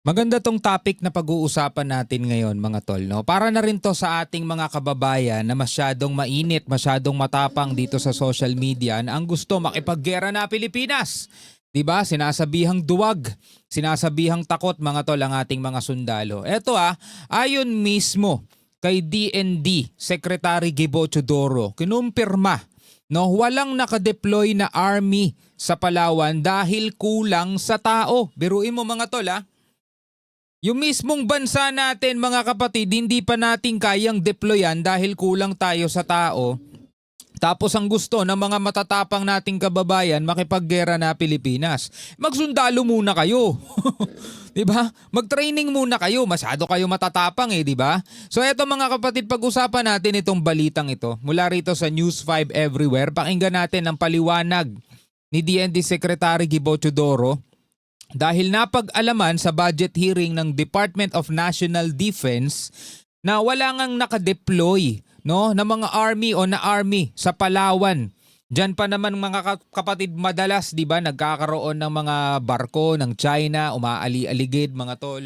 Maganda tong topic na pag-uusapan natin ngayon mga tol, no? Para na rin to sa ating mga kababayan na masyadong mainit, masyadong matapang dito sa social media na ang gusto makipaggera na Pilipinas. 'Di ba? Sinasabihang duwag, sinasabihang takot mga tol ang ating mga sundalo. Eto ayon mismo kay DND Secretary Gibo Chodoro, kinumpirma no, walang nakadeploy na army sa Palawan dahil kulang sa tao. Biruin mo mga tol. Yung mismong bansa natin mga kapatid, hindi pa natin kayang deployan dahil kulang tayo sa tao. Tapos ang gusto ng mga matatapang nating kababayan makipaggera na Pilipinas. Magsundalo muna kayo. 'Di ba? Mag-training muna kayo. Masyado kayo matatapang di ba? So eto mga kapatid, pag-usapan natin itong balitang ito. Mula rito sa News 5 Everywhere, pakinggan natin ang paliwanag ni DND Secretary Gibo Chodoro. Dahil napag-alaman sa budget hearing ng Department of National Defense na wala ngang nakadeploy no, na mga army o na army sa Palawan. Diyan pa naman mga kapatid madalas 'di ba nagkakaroon ng mga barko ng China, umaali-aligid mga tol.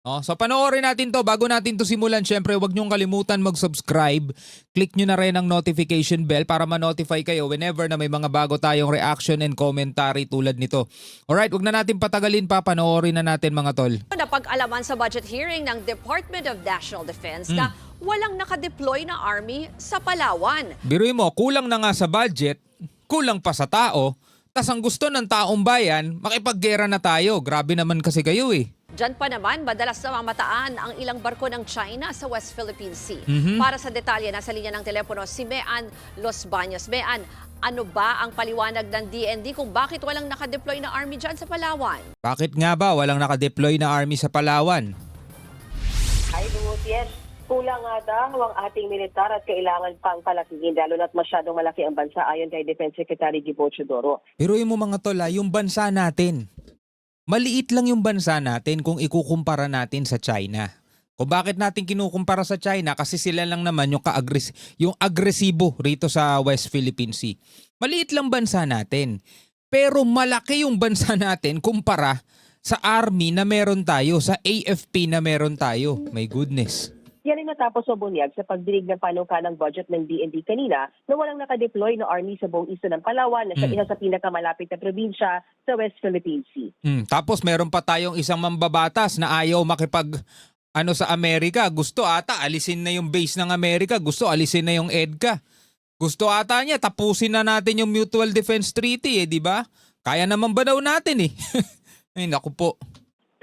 So panoorin natin to. Bago natin to simulan, syempre huwag niyong kalimutan mag-subscribe. Click niyo na rin ang notification bell para ma-notify kayo whenever na may mga bago tayong reaction and commentary tulad nito. Alright, huwag na natin patagalin pa. Panoorin na natin mga tol. Napag-alaman sa budget hearing ng Department of National Defense na walang nakadeploy na army sa Palawan. Biruin mo, kulang na nga sa budget, kulang pa sa tao, tas ang gusto ng taong bayan, makipaggera na tayo. Grabe naman kasi kayo Diyan pa naman, madalas namamataan ang ilang barko ng China sa West Philippine Sea. Para sa detalye, nasa linya ng telepono si Mean Los Baños. Mean, ano ba ang paliwanag ng DND kung bakit walang nakadeploy na army dyan sa Palawan? Bakit nga ba walang nakadeploy na army sa Palawan? Ay, yes. Kulang nga daw ang ating militar at kailangan pang palakihin lalo na't masyadong malaki ang bansa ayon kay Defense Secretary Gibo Chodoro. Biruin mo mga tol, yung bansa natin. Maliit lang yung bansa natin kung ikukumpara natin sa China. Kung bakit natin kinukumpara sa China? Kasi sila lang naman yung agresibo rito sa West Philippine Sea. Maliit lang bansa natin. Pero malaki yung bansa natin kumpara sa army na meron tayo, sa AFP na meron tayo. My goodness. Yan ay natapos sa bunyag sa pagdinig ng panukalang budget ng DND kanina na walang nakadeploy na army sa buong isla ng Palawan na sa isa sa pinakamalapit na probinsya sa West Philippine Sea. Tapos meron pa tayong isang mambabatas na ayaw makipag sa Amerika. Gusto ata alisin na yung base ng Amerika. Gusto alisin na yung EDCA. Gusto ata niya tapusin na natin yung Mutual Defense Treaty di ba? Kaya naman ba daw natin Ay naku po.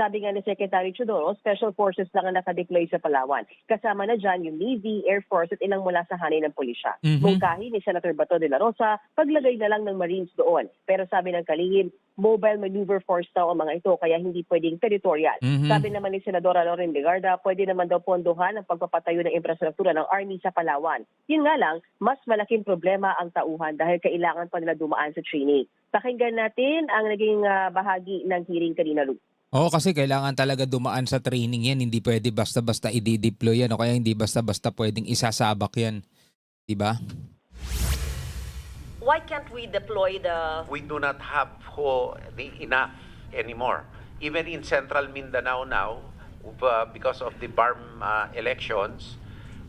Sabi nga ni Secretary Chodoro, Special Forces lang ang nakadeploy sa Palawan. Kasama na dyan yung Navy, Air Force at ilang mula sa hanay ng pulisya. Mungkahi ni Senator Bato de la Rosa, paglagay na lang ng Marines doon. Pero sabi ng kalihim, mobile maneuver force daw ang mga ito kaya hindi pwedeng territorial. Sabi naman ni Senadora Loren Legarda, pwede naman daw pondohan ang pagpapatayo ng infrastruktura ng Army sa Palawan. Yun nga lang, mas malaking problema ang tauhan dahil kailangan pa nila dumaan sa training. Pakinggan natin ang naging bahagi ng hearing kanina, Lu. Oo, kasi kailangan talaga dumaan sa training yan. Hindi pwede basta-basta i-deploy yan o kaya hindi basta-basta pwedeng isasabak yan. Diba? Why can't we deploy the... We do not have enough anymore. Even in central Mindanao now, because of the BARM elections,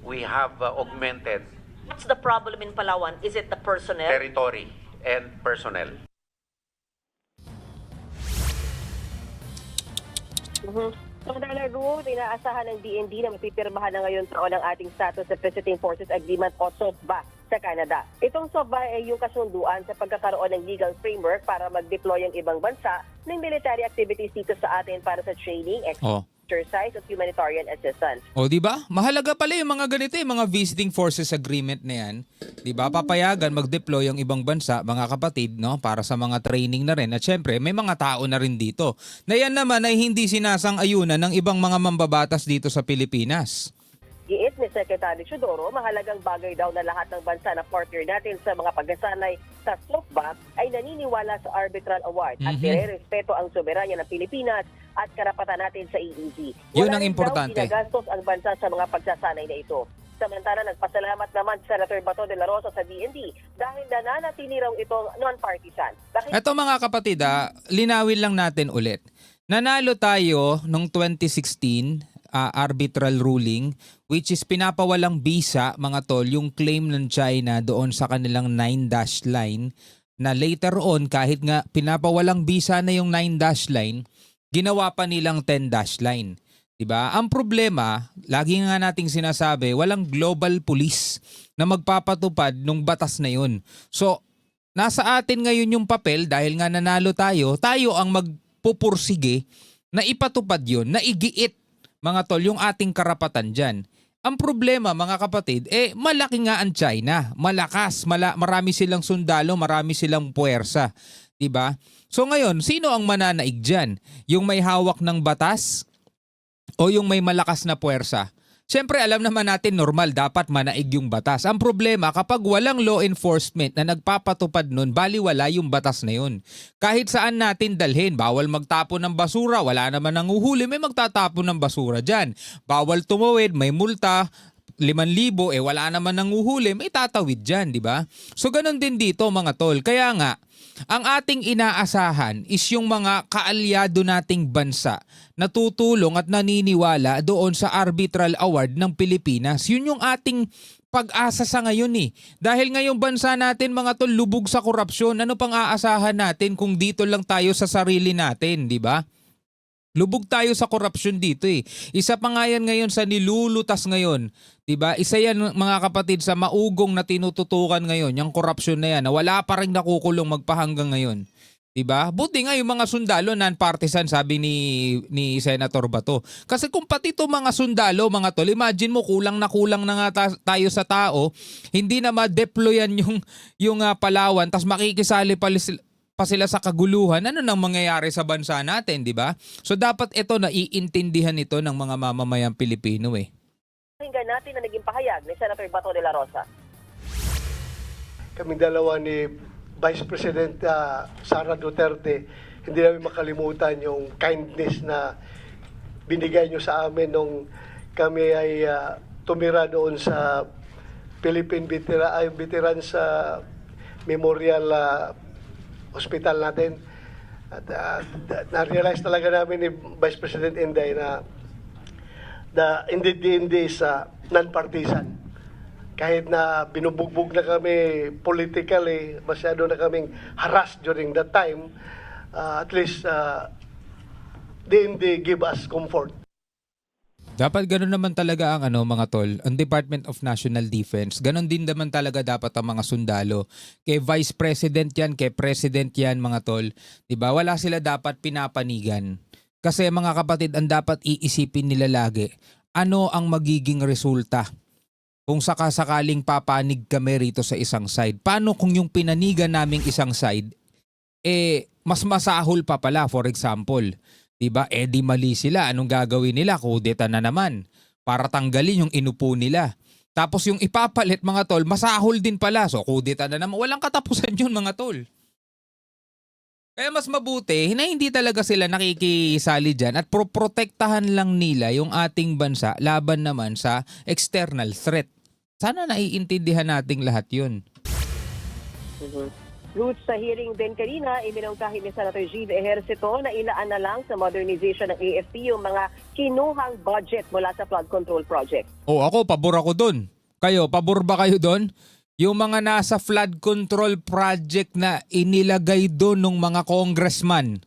we have augmented What's the problem in Palawan? Is it the personnel? territory and personnel. Samantala, Ru, inaasahan ng DND na mapipirmahan na ngayon taon ang ating Status of Visiting Forces Agreement o SOFBA sa Canada. Itong SOFBA ay yung kasunduan sa pagkakaroon ng legal framework para mag-deploy ang ibang bansa ng military activities dito sa atin para sa training, exercise at humanitarian assistance. O, di ba? Mahalaga pala yung mga ganito, yung mga visiting forces agreement na yan. Di ba? Papayagan mag-deploy ang ibang bansa, mga kapatid, no? Para sa mga training na rin. At syempre, may mga tao na rin dito. Na yan naman ay hindi sinasang-ayunan ng ibang mga mambabatas dito sa Pilipinas. Giit ni Secretary Chodoro, mahalagang bagay daw na lahat ng bansa na partner natin sa mga pagkasanay sa SOFBA ay naniniwala sa arbitral award at nire-respeto ang soberanya ng Pilipinas at karapatan natin sa EEZ. Yun ang importante. Wala rin daw ginagastos ang bansa sa mga pagsasanay na ito. Samantala, nagpasalamat naman si Senator Bato de la Rosa sa DND dahil nananatili raw itong non-partisan. Eto mga kapatid, linawin lang natin ulit Nanalo tayo noong 2016 arbitral ruling which is pinapawalang visa mga tol yung claim ng China doon sa kanilang 9-dash line na later on kahit nga pinapawalang visa na yung 9-dash line, ginawa pa nilang 10-dash line. Diba? Ang problema, lagi nga nating sinasabi, walang global police na magpapatupad nung batas na yun. So, nasa atin ngayon yung papel dahil nga nanalo tayo, tayo ang magpupursige na ipatupad yun, na igiit mga tol yung ating karapatan dyan. Ang problema mga kapatid, malaki nga ang China, malakas, marami silang sundalo, marami silang puwersa. Diba? So ngayon, sino ang mananaig dyan? Yung may hawak ng batas o yung may malakas na puwersa? Siyempre alam naman natin normal dapat manaig yung batas. Ang problema kapag walang law enforcement na nagpapatupad nun, baliwala yung batas na yun. Kahit saan natin dalhin, bawal magtapon ng basura, wala naman nanguhuli, may magtatapon ng basura dyan. Bawal tumawid, may multa, 5,000, wala naman nanguhuli, may tatawid dyan, di ba? So ganun din dito mga tol. Kaya nga, ang ating inaasahan is yung mga kaalyado nating bansa na tutulong at naniniwala doon sa arbitral award ng Pilipinas. Yun yung ating pag-asa sa ngayon eh. Dahil ngayong bansa natin mga tol lubog sa korupsyon, ano pang aasahan natin kung dito lang tayo sa sarili natin, di ba? Lubog tayo sa korupsyon dito eh. Isa pa nga yan ngayon sa nilulutas ngayon. Diba? Isa yan mga kapatid sa maugong na tinututukan ngayon. Yung korupsyon na yan na wala pa rin nakukulong magpahanggang ngayon. Diba? Buti nga yung mga sundalo non-partisan sabi ni Senator Bato. Kasi kung pati ito mga sundalo mga tol, imagine mo kulang na nga tayo sa tao, hindi na ma-deployan yung Palawan tas makikisali pa sila sa kaguluhan, ano nang mangyayari sa bansa natin, di ba? So dapat ito naiintindihan ito ng mga mamamayang Pilipino eh. Pakinggan natin na naging pahayag ni Senator Bato de la Rosa. Kaming dalawa ni Vice President Sara Duterte, hindi namin makalimutan yung kindness na binigay nyo sa amin nung kami ay tumira doon sa Philippine Veterans Memorial Hospital natin. At na-realize talaga namin ni Vice President Inday na the DND is non-partisan. Kahit na binubugbog na kami politically, masyado na kaming harassed during that time, at least DND give us comfort. Dapat ganun naman talaga ang mga tol, ang Department of National Defense. Ganun din naman talaga dapat ang mga sundalo. Kay Vice President yan, kay President yan mga tol. 'Di ba? Wala sila dapat pinapanigan. Kasi mga kapatid, ang dapat iisipin nila lagi, ano ang magiging resulta kung sakasakaling papanig kami rito sa isang side. Paano kung yung pinanigan naming isang side, mas masahol pa pala, for example. Diba? Di mali sila. Anong gagawin nila? Kudeta na naman. Para tanggalin yung inupo nila. Tapos yung ipapalit mga tol, masahol din pala. So kudeta na naman. Walang katapusan yun mga tol. Kaya mas mabuti na hindi talaga sila nakikisali dyan at protektahan lang nila yung ating bansa laban naman sa external threat. Sana naiintindihan nating lahat yun. Roots sa hearing din kanina, iminungkahi ni Senator Gio Ejercito na ilaan na lang sa modernization ng AFP yung mga kinuhang budget mula sa flood control project. Ako, pabor ako dun. Kayo, pabor ba kayo dun? Yung mga nasa flood control project na inilagay dun ng mga congressman,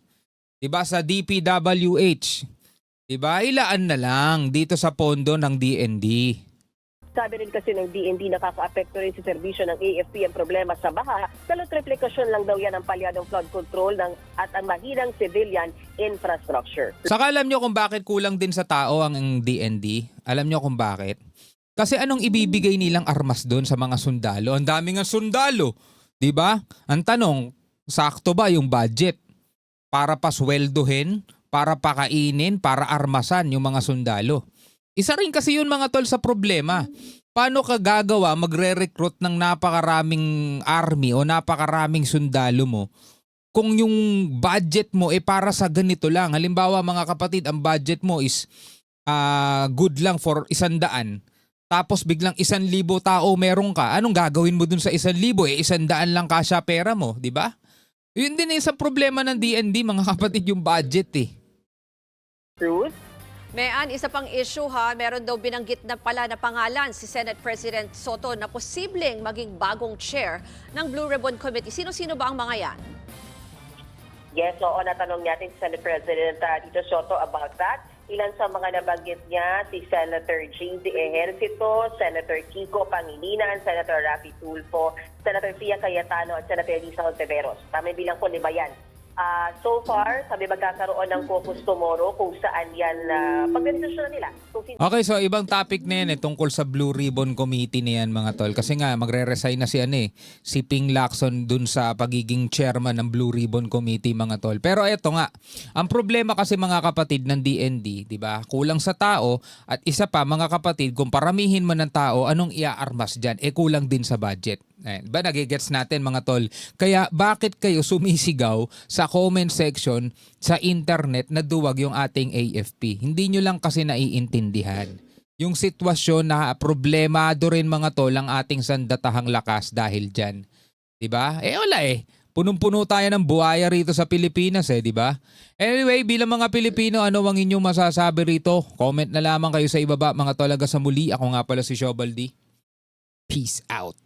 diba, sa DPWH, diba, ilaan na lang dito sa pondo ng DND. Sabi rin kasi ng DND, nakaka-apekto rin sa serbisyo ng AFP ang problema sa baha, kalot replikasyon lang daw yan ang palyadong flood control at ang mahinang civilian infrastructure. Saka alam nyo kung bakit kulang din sa tao ang DND? Alam nyo kung bakit? Kasi anong ibibigay nilang armas doon sa mga sundalo? Ang dami nga sundalo, di ba? Ang tanong, sakto ba yung budget? Para pasweldohin, para pakainin, para armasan yung mga sundalo. Isa rin kasi yun mga tol sa problema. Paano ka gagawa magre-recruit ng napakaraming army o napakaraming sundalo mo kung yung budget mo para sa ganito lang? Halimbawa mga kapatid, ang budget mo is good lang for 100. Tapos biglang 1,000 tao meron ka. Anong gagawin mo dun sa 1,000? 100 lang kasya pera mo, di ba? Yun din sa problema ng DND mga kapatid, yung budget eh. Ruth? Mayan, isa pang issue ha, meron daw binanggit na pala na pangalan si Senate President Soto na posibleng maging bagong chair ng Blue Ribbon Committee. Sino-sino ba ang mga yan? Yes, oo, natanong natin si Senate President Tito Soto about that. Ilan sa mga nabanggit niya, si Senator James Ejercito, Senator Kiko Pangilinan, Senator Raffy Tulfo, Senator Pia Cayetano at Senator Elisa Ontiveros. Tama bilang po 5 yan. So far, sabi magkakaroon ng caucus tomorrow kung saan yan pagdesisyon nila. Okay, so ibang topic na yan tungkol sa Blue Ribbon Committee na yan mga tol. Kasi nga magre-resign na si Ping Lacson dun sa pagiging chairman ng Blue Ribbon Committee mga tol. Pero eto nga, ang problema kasi mga kapatid ng DND, di ba? Kulang sa tao at isa pa mga kapatid, kung paramihin man ng tao, anong iaarmas dyan? Kulang din sa budget. Ba nagigets natin mga tol? Kaya bakit kayo sumisigaw sa comment section sa internet na duwag yung ating AFP? Hindi nyo lang kasi naiintindihan yung sitwasyon na problemado rin mga tol ang ating sandatahang lakas dahil dyan. Diba? Wala punong-puno tayo ng buhaya rito sa Pilipinas di ba? Anyway, bilang mga Pilipino, ano ang inyong masasabi rito? Comment na lamang kayo sa ibaba mga tol. Hanggang sa muli, ako nga pala si Shobaldi. Peace out.